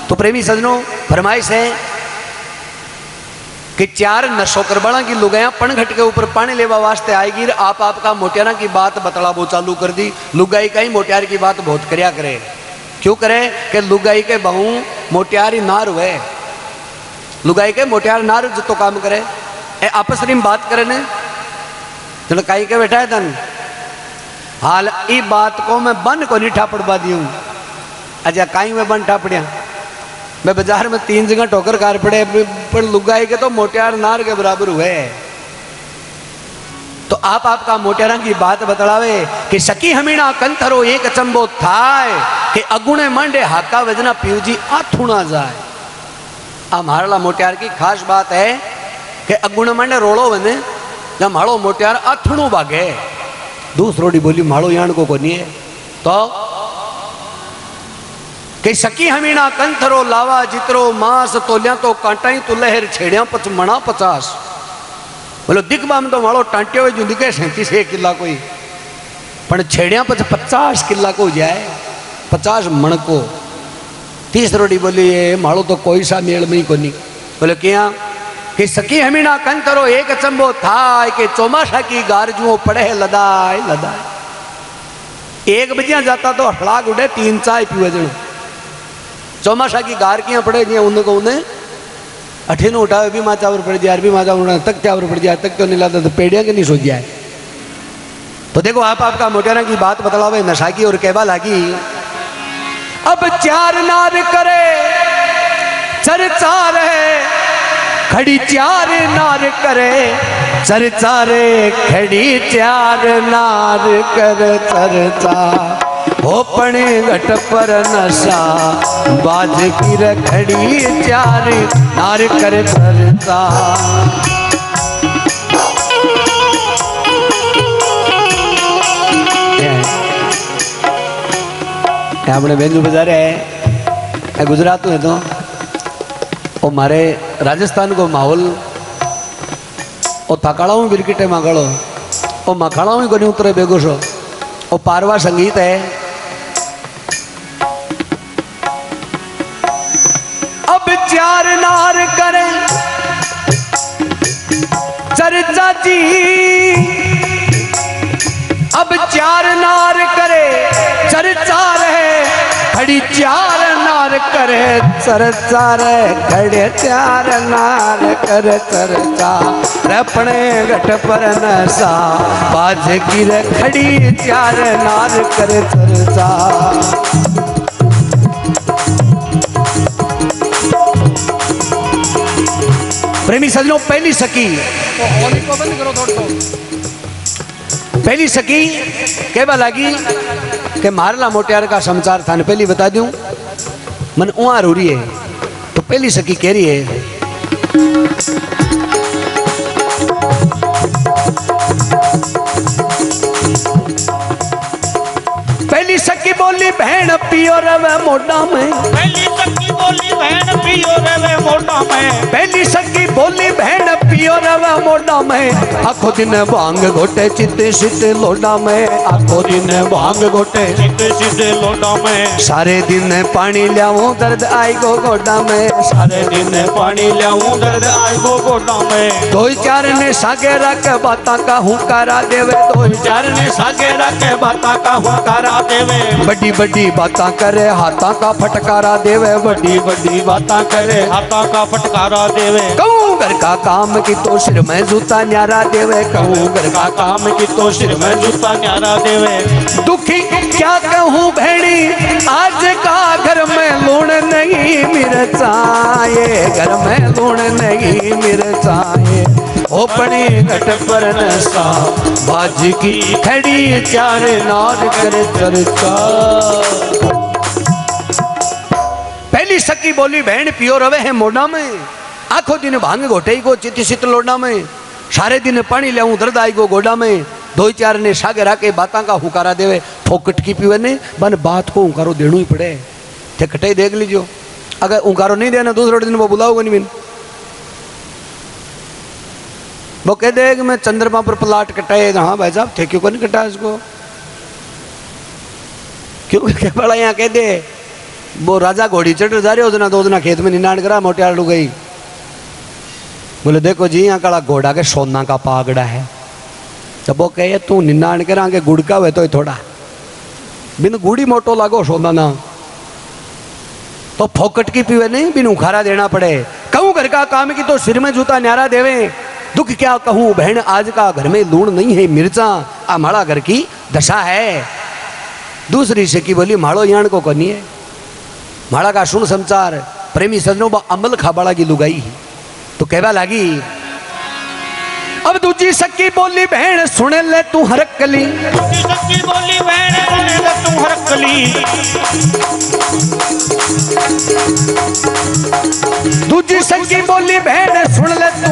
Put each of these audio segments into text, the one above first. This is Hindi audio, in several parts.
तो प्रेमी सजनों, फरमाइश है कि 4 नशोकर बड़ा की लुगाया पनघट के ऊपर पानी लेवा वास्ते आएगी। आप आपका मोटियारा की बात बतला वो चालू कर दी। लुगाई का ही मोटियार की बात बहुत करया करे। क्यों करे कि लुगाई के बहु मोटियारी नार हुए, लुगाई के मोटियार नार जो तो काम करे ए आपस में बात करे ने चलो काई के बैठा है तन हाल ई बात को मैं बन को नहीं ठापड़वा दी हूँ। अजा काई में बन ठापड़िया मैं बाजार में 3 जगह ठोकर कार पड़े पर लुगाई के तो मोटियार नार के बराबर हुए। तो आप आपका मोटियारा की बात बतलावे कि सकी हमीना कंथरो एक अचंबो थाय कि अगुणे मंडे हाका वजना पीवजी आथुना जाए। आ मारला मोटियार की खास बात है कि अगुणे मंडे रोड़ो बने जब माड़ो मोटियार आथुणो भागे। दूसरों बोली माड़ो यान को नहीं है तो कि सकी हमीना कंथरो लावा जितरो मांस तोलिया तो कांटाई तू लहर छेड़िया पच मणा 50। बोलो दिखबा में तो माड़ो टांटिया हुए जो दिखे 37 किला कोई पर छेड़िया पच 50 किला को जाए 50 मण को। 30 रोटी बोली ये माड़ो तो कोई सा मेल में ही को नहीं। बोले क्या कि सकी हमीना कंथरो एक चंबो था कि चौमासा की गारजुओं पड़े लदाए लदाए। 1 बजे जाता तो हड़ाक उड़े 3 चाय पीवे जन। चौमासा की गार किया पड़े दिया उनको उन्हें अठे न उठावे भी माँ चावर पड़ जाए भी माँ चावर तक चावर पड़ जाए तक क्यों नहीं लाता तो पेड़िया के नहीं सो जाए। तो देखो आप आपका मोटियारा की बात बतलावे नशा की और कहवा लागी। अब 4 नार करे चर्चा रहे खड़ी 4 नार करे चर्चा रे खड़ी 4 नार कर चर्चा हो पणे घट पर नशा बाज की रखड़ी 4 नार कर चर्चा। अपने बेंजू बाजार है गुजरात में तो और मारे राजस्थान को माहौल और थकाड़ाऊ बिरकिटे मागड़ो और मखाड़ाऊ को नहीं उतरे बेगोशो और पारवा संगीत है। अब 4 नार करे चर्चा जी अब 4 नार करे चर्चा रहे खड़ी 4 नार करे चर्चा रे खड़े 4 नार करे चर्चा रपणे घट पर नशा बाज की रे खड़ी 4 नार करे चर्चा। प्रेमी सजनों, पहली सकी को बंद करो थोड़ा पहली सकी कहवा लगी कि मारला मोटियार का समाचार था। पहली बता दूं मन उहाँ रो रही है तो पहली सकी कह रही है पहली सकी बोली बहन पियो रवे मोटा में। पहली सकी बोली बहन पियो रवे मोटा में। पहली सकी बोली बहन पियो रवे मोटा में। आखो दिन भांग घोटे चित्ते सिद्धे लोडा में। आखो दिन भांग घोटे चित्ते सिद्धे लोडा में। सारे दिन पानी लियाऊं दर्द आई गो गोडा में। सारे दिन पानी लियाऊं दर्द आई गो गोडा में। 2-4 ने सागे रख बाता का हुकारा देवे। 2-4 ने सागे रख बाता का हुकारा देवे। बड़ी बड़ी बाता करे हाथा का फटकारा देवे। बड़ी बड़ी बाता करे हाथा का फटकारा देवे। कहूँ घर का काम की तो सिर में जूता न्यारा देवे। कहूँ घर का काम की तो सिर में जूता न्यारा देवे। दुखी क्या कहूँ भेड़ी आज का घर में लूण नहीं मिर्चाए। घर में लूण नहीं मिर्चाए ओपनी घट पर नशा बाज की खड़ी 4 नार करे चर्चा। पहली सकी बोली बहन पियो रवे है मोडा में। आखो दिन भांग घोटे को चिति सित लोडा में। सारे दिन पानी लियाऊं दर्द आई गो गोडा में। 2-4 ने सागे राके बाता का हुकारा देवे। फोकट की पीवे ने बन बात को हुकारो देना ही पड़े। थे कटाई देख लीजिए अगर हुकारो नहीं देना दूसरे दिन वो बुलाओगे नहीं। वो कह दे कि मैं चंद्रमा पर प्लाट कटाए। हाँ भाई साहब थे क्यों नहीं कटा इसको क्यों क्या बड़ा यहाँ कह दे वो राजा घोड़ी चढ़ जा रहे हो दो जना खेत में निनाण करा मोटियालू गई। बोले देखो जी यहाँ काला घोड़ा के सोना का पागड़ा है। जब वो कहे तू निनाण करा के गुड़ का हुए तो थोड़ा बिन गुड़ी मोटो लागो सोना ना तो फोकट की पीवे नहीं बिन उखारा देना पड़े। कहूँ घर का काम की तो सिर में जूता न्यारा देवे। दुख क्या कहूँ बहन आज का घर में लूण नहीं है मिर्चा आ माड़ा घर की दशा है। दूसरी से की बोली माड़ो यान को करनी है माड़ा का सुन समाचार प्रेमी सजनों बा अमल खाबाड़ा की लुगाई तो कहवा लागी। अब दूजी सक्की बोली बहन सुन ले तू हरकली। दूजी सक्की बोली बहन सुन ले तू हरकली। दूजी सक्की बोली बहन सुन ले तू।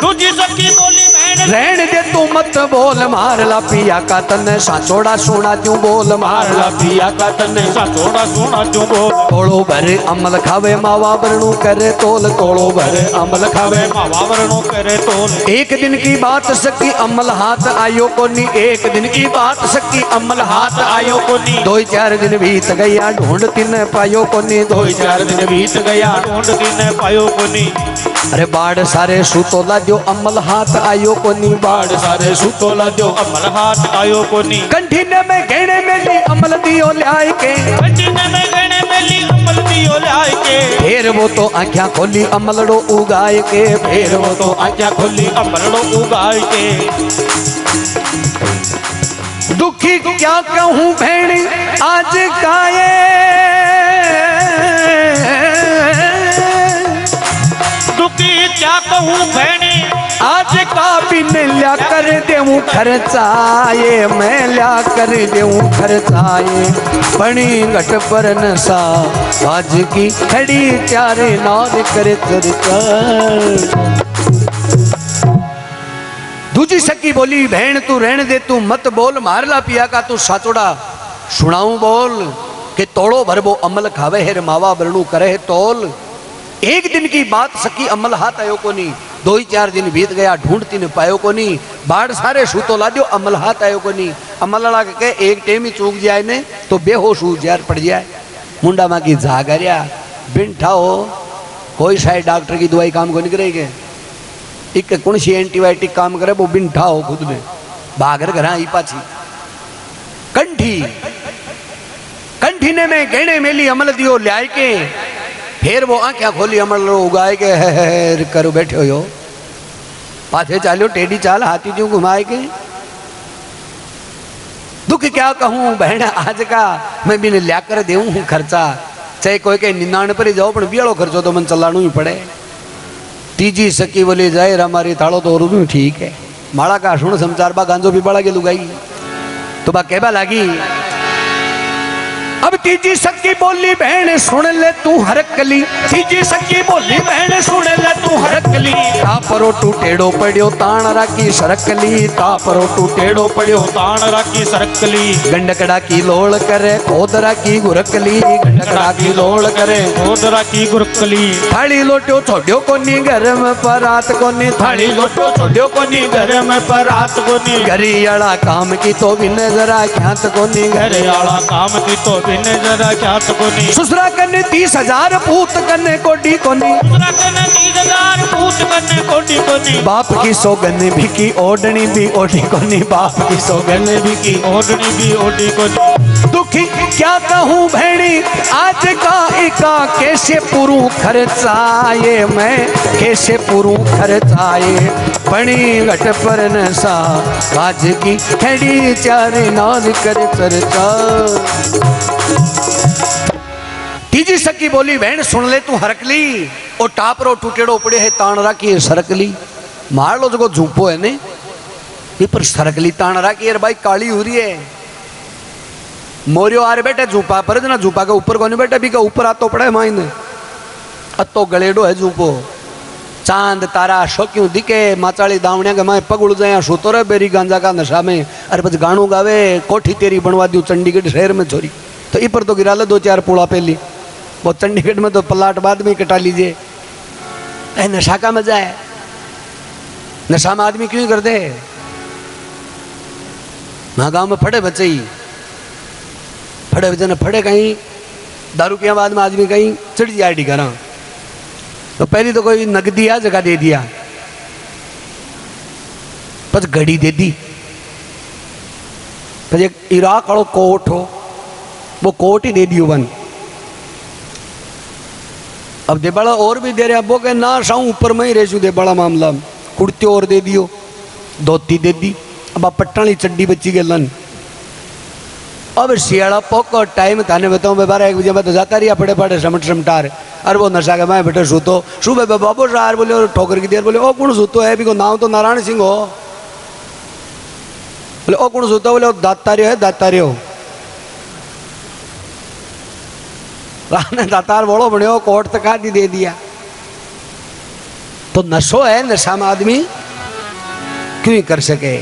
दूजी सक्की बोली बहन रहने दे तू मत बोल मार ला पिया का तने साचोड़ा सोना क्यों बोल मार ला पिया का तने साचोड़ा सोना क्यों बोल। तोड़ो भरे अमल खावे मावा वरणु करे तोल। तोड़ो भरे अमल खावे मावा वरणु करे तोल। एक दिन की बात सकी अमल हाथ आयो कोनी। एक दिन की बात सकी अमल हाथ आयो कोनी। 2-4 दिन बीत गया ढूंढती न पायो कोनी। 2-4 दिन बीत गया ढूंढती न पायो कोनी। अरे बाढ़ सारे सुतोला जो अमल हाथ आयो कोनी। बाढ़ सारे सुतोला जो अमल हाथ आयो कोनी। कंठीने में गहने में ली अमल दियो ल्याय के। कंठीने में गहने में ली अमल दियो ल्याय के। फिर वो तो आँखें खोली अमलड़ो उगाए के। फिर वो तो आँखें खोली अमलड़ो उगाए के। दुखी क्या कहूँ भेड़ी आज काये। दुखी क्या कहूँ भेड़ी आज का बिन लिया कर देऊं खर्चाए। मैं लिया कर देऊं खर्चाए। बनी घट पर नशा आज की खड़ी चारे नार करे चर्चा। दूजी सकी बोली बहन तू रहने दे तू मत बोल मार ला पिया का तू साचोड़ा सुनाऊं बोल कि तोड़ो भरबो अमल खावे हेर मावा बरणु करे तोल। एक दिन की बात सकी अमल हाथ आयो को नहीं। 2-4 दिन बीत गया ढूंढती न पायो को नहीं। बाढ़ सारे सूतो ला दो अमल हाथ आयो को नहीं। अमल लड़ा के एक टेम ही चूक जाए ने तो बेहोश हो जार पड़ जाए। मुंडा माँ की जागरिया बिंठा हो कोई शायद डॉक्टर की दवाई काम को नहीं करेगी। एक कौन सी एंटीबायोटिक काम करे वो बिंठा हो खुद में बागर घर आई पाची। कंठी कंठीने में गहने मेली अमल दियो ल्याय के। फिर वो आँखें खोली अमल उगाए के है करो बैठे हो पाथे चालो टेढ़ी चाल हाथी क्यों घुमाए के। दुख क्या कहूँ बहन आज का मैं बिन लिया कर देऊँ खर्चा। चाहे कोई के 99 पर ही जाओ पर बियाड़ो खर्चो तो मन चलाना ही पड़े। तीजी सकी बोली जाए हमारी थाड़ो तो और ठीक है। माड़ा का सुन समाचार बा गांजो भी बड़ा के लुगाई तो बा कहबा लागी। अब तीजी सकी बोली बहन सुन ले तू हरकली। तीजी सकी बोली बहन सुन ले तू हरकली। तापरो टू टेढ़ो पड़ियो ताण राखी सरकली। तापरो टू टेढ़ो पड़ियो ताण राखी सरकली। गंडकड़ा की लोड़ करे खोदरा की गुरकली। गंडकड़ा की लोड़ करे खोदरा की गुरकली। थाली लोटो छोड़ियो कोनी घर में परात कोनी। थाली लोटो छोड़ियो कोनी घर में परात कोनी। घरियाला काम की तो भी नजरा ख्यात कोनी। घरियाला काम की तो भी नजरा ख्यात कोनी। ससुरा कने 30,000 पूत कने कोडी कोनी। ससुरा कने 30,000 पूत कने कोडी कोनी। बाप की सौगन भी की ओढ़नी भी ओढ़ी कोनी। बाप की सौगन भी की ओढ़नी भी ओढ़ी कोनी। दुखी क्या कहूँ भेड़ी आज का एका कैसे पुरू खर्चाए। मैं कैसे पुरू खर्चाए। बनी घट पर नशा आज की खड़ी चारे नाज कर चर्चा। तीजी सकी बोली बहन सुन ले तू हरकली। और टापरो टूटेड़ो पड़े है ताण राखी सरकली। मार लो जो झूपो है ने पर सरकली ताण राखी यार भाई काली हो रही है। मोरियो आरे बैठे झूपा पर ना झूपा के ऊपर को नहीं बैठे भी का ऊपर आतो पड़े माइन अतो गलेडो है झूपो। चांद तारा शोक्यों दिखे माचाली दावणिया के माए पगुड़ जाए सोतो रे बेरी गांजा का नशा में। अरे बस गाणु गावे कोठी तेरी बनवा दी चंडीगढ़ शहर में छोरी तो इपर तो गिरा ले 2-4 पुड़ा पहली। वो चंडीगढ़ में तो पलाट बाद में कटा लीजिए। नशा का मजा है। नशा में आदमी क्यों करते हैं। गाँव में फड़े बच्चे ही फड़े बच्चे फड़े कहीं दारू के बाद में आदमी कहीं चढ़ जाए ढिकारा, तो पहली तो कोई नगदी आ जगह दे दिया, बस घड़ी दे दी, बस एक इराक वालों कोट हो, वो कोट ही दे दी वन। अब देबाड़ा और भी दे रहे, अब वो कहे ना साऊं ऊपर में ही रेसू देबाड़ा मामला, कुर्ती और दे दियो, धोती दे दी, अब आप पट्टाली चड्डी बच्ची के लन। अब शियाला पोको टाइम थाने बताऊं, 12-1 बजे मैं तो जाता रही पड़े पड़े समटार, अरे वो नशा के मैं बेटे सूतो सुबह बाबू सार बोले, और ठोकर की देर बोले ओ कौन सूतो है, भी को नाम तो नारायण सिंह हो, बोले ओ कौन सूतो, बोले दातारियो है दातारियो, राने दातार बोलो बने कोर्ट तक आदि दे दिया। तो नशो है, नशा में आदमी क्यों कर सके।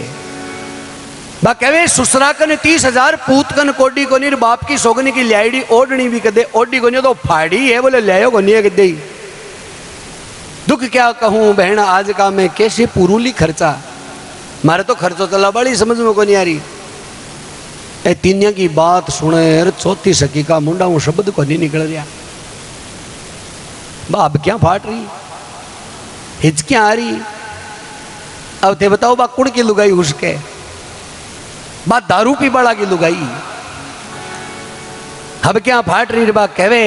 बा कहे सुसरा कन 30,000 पूत कन कोडी को नहीं, बाप की सोगनी की लाइडी ओढ़नी भी कदे ओढ़ी को नहीं तो फाड़ी है, बोले ले को नहीं कदे। दुख क्या कहूं बहन आज का मैं कैसे पुरूली खर्चा, मारे तो खर्चो चला बड़ी समझ में को नहीं आ रही। ए तीनिया की बात सुने चौथी सखी का मुंडा वो शब्द को नहीं निकल रहा, बाप क्या फाट रही, हिचकियां आ रही। अब ते बताओ बा कुड़ की लुगाई उसके, बा दारू पी बड़ा की लुगाई, अब क्या फाट रही बा कहवे।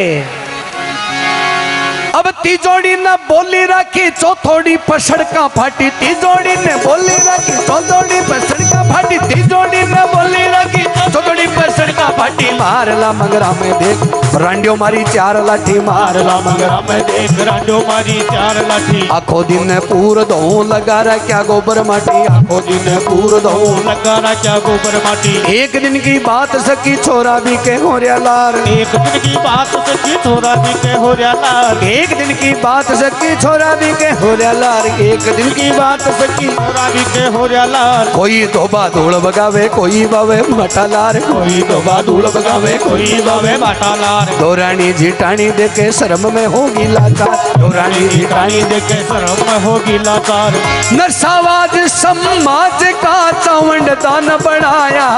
अब तिजोड़ी न बोली राखी चौथोड़ी पसड़का फाटी, तिजोड़ी ने बोली राखी चौथोड़ी पसड़का फाटी, तिजोड़ी न बोली राखी चौथोड़ी पसड़का फाटी। मारला मंगरा में देख रांडियो मारी 4 लाठी, मारला मंगरा में देख रांडियो मारी 4 लाठी। आखो दिन पूर दो लगा रहा क्या गोबर माटी, आखो दिन पूर दो लगा रहा क्या गोबर माटी। एक दिन की बात सकी छोरा भी के हो रहा लार, एक दिन की बात सकी छोरा भी के हो रहा लार, एक दिन की बात सकी छोरा भी के हो रहा लार, एक दिन की बात सकी छोरा भी के हो रहा लार। कोई धोबा धूल बगावे कोई बावे मटा लार, कोई धोबा धूल बगावे कोई बावे बाटा लार। दौरानी झिटानी देखे शर्म में होगी लाचार, दौरानी झिटानी देखे शर्म में होगी लाचार। नरसावाज समाज का चावंड दान बनाया,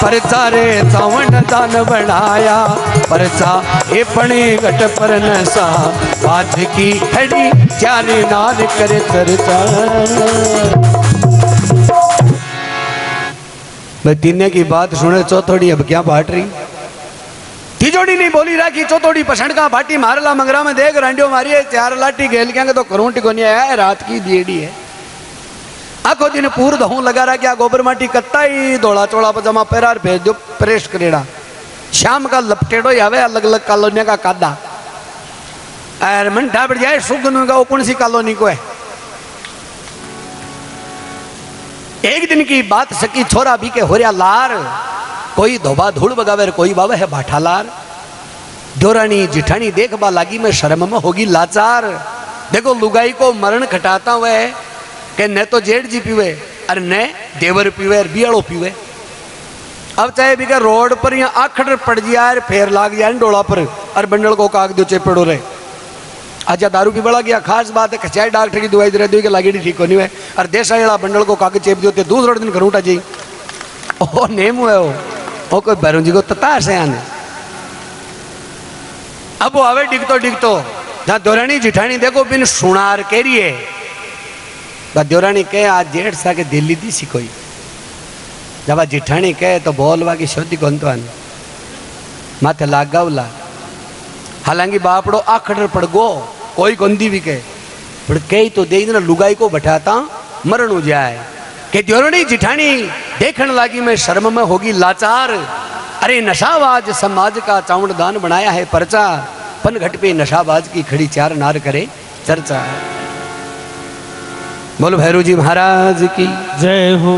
परचा रे चावंड दान बनाया, परचा ए पणे घट पर नशा, आज की खड़ी चारे नार करे चर्चा। मैं तीने की बात सुने चौथोड़ी अब क्या बांट रही, तिजोड़ी नहीं बोली राखी चौथोड़ी पसंद का भाटी, मारला मंगरा में देख रांडियो मारी है 4 लाठी गेल क्या तो करोंटी को नहीं आया, रात की देड़ी है। आखो दिन पूर दहू लगा रहा क्या गोबर माटी कत्ता ही धोला चोड़ा पजामा पैरार भेज दो प्रेस करेड़ा, शाम का लपटेड़ो ही आवे अलग अलग कॉलोनिया का कादा, अरे मन ढाबड़ जाए सुगन का कौन सी कॉलोनी को है। एक दिन की बात सकी छोरा भी के हो रहा लार, कोई धोबा धूल बगावे कोई बाबा है भाठा लार। दौरानी जिठानी देख बा लागी में शर्म में होगी लाचार। देखो लुगाई को मरण खटाता हुआ है कि न तो जेठ जी पीवे और न देवर पीवे और बियाड़ो पीवे। अब चाहे भी रोड पर या आखड़ पड़ जाए फेर लाग जाए डोला पर और बंडल को काग दो चेपड़ो रहे। अच्छा दारू की बड़ा गया खास बात है, खचाए डॉक्टर की दवाई दे दी कि लागी ठीक होनी है और देसा जड़ा बंडल को कागज चेप दियो दूसरे दिन घर उठा जाई ओ नेम हुआ वो कोई भैरव जी को तता से आने। अब वो आवे डिगतो जहाँ दौरानी जिठानी देखो बिन सुनार कह रही है, दौरानी कहे आज जेठ सा के दिल्ली दी सी कोई, जब जिठानी कहे तो बोलवा की शोधी कौन तो आने माथे लाग गावला। हालांकि बापड़ो आखड़ पड़ गो कोई गंदी भी कहे पर कही तो दे ना लुगाई को बैठाता मरण हो जाए कि दौरानी जिठानी देखने लगी मैं शर्म में होगी लाचार। अरे नशाबाज समाज का चावड़ दान बनाया है परचा, पन घट पे नशाबाज की खड़ी 4 नार करे चर्चा। बोलो भैरू जी महाराज की जय हो।